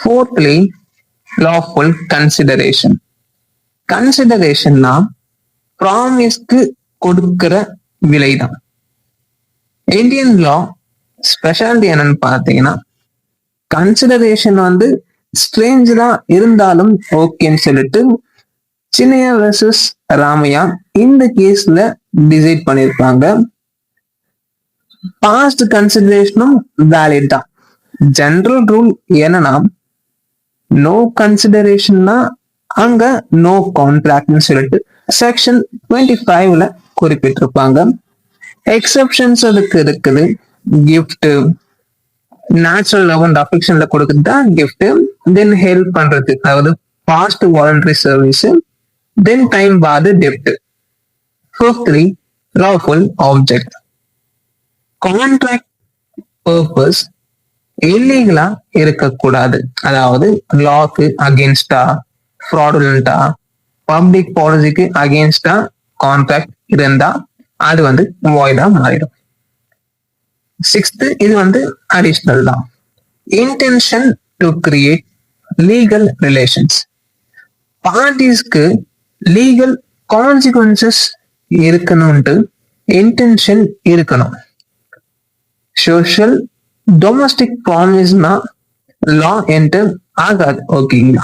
Fourthly, lawful consideration. கன்சிடரேஷன்னா ப்ராமிஸ்க்கு கொடுக்கிற விலைதான். Indian லா speciality என்னன்னு பார்த்தீங்கன்னா, கன்சிடரேஷன் வந்து ஸ்ட்ரேஞ்சரா இருந்தாலும் ஓகேன்னு சொல்லிட்டு சின்னையா வெர்சஸ் ராமையா இந்த கேஸ்ல டிசைட் பண்ணிருப்பாங்க. பாஸ்ட் கன்சிடரேஷனும் வேலிட் தான். ஜெனரல் ரூல் என்னன்னா, நோ கன்சிடரேஷன்னா அங்க நோ கான்ட்ராக்ட்னு சொல்லிட்டு செக்ஷன் 25ல குறிப்பிட்டிருப்பாங்க. எக்ஸப்ஷன்ஸ் அதுக்கு இருக்குது. கிஃப்ட், நேச்சுரல் லவ் அண்ட் அஃபெக்ஷன்ல கொடுக்குறது தான் கிஃப்ட். தென் ஹெல்ப் பண்றது, அதாவது past voluntary service, then time barred டெப்ட். Fifthly, lawful object. Contract purpose இல்லீகலா இருக்கக்கூடாது. அதாவது லாக்கு அகேன்ஸ்டா, ஃப்ராடுலண்டா, பப்ளிக் பாலிசிக்கு அகேன்ஸ்டா கான்ட்ராக்ட் இருந்தா அது வந்து வாய்டா மாறிடும். சிக்ஸ்த், இது வந்து அடிஷனல் தான். Intention to create legal relations. பார்ட்டிஸ்க்கு லீகல் கான்சிக்வன்சஸ் இருக்கணும்ட்டு இன்டென்ஷன் இருக்கணும். சோஷியல் டொமஸ்டிக் ப்ராமிஸ்னா லா என்டர் ஆகாது. ஓகேங்களா?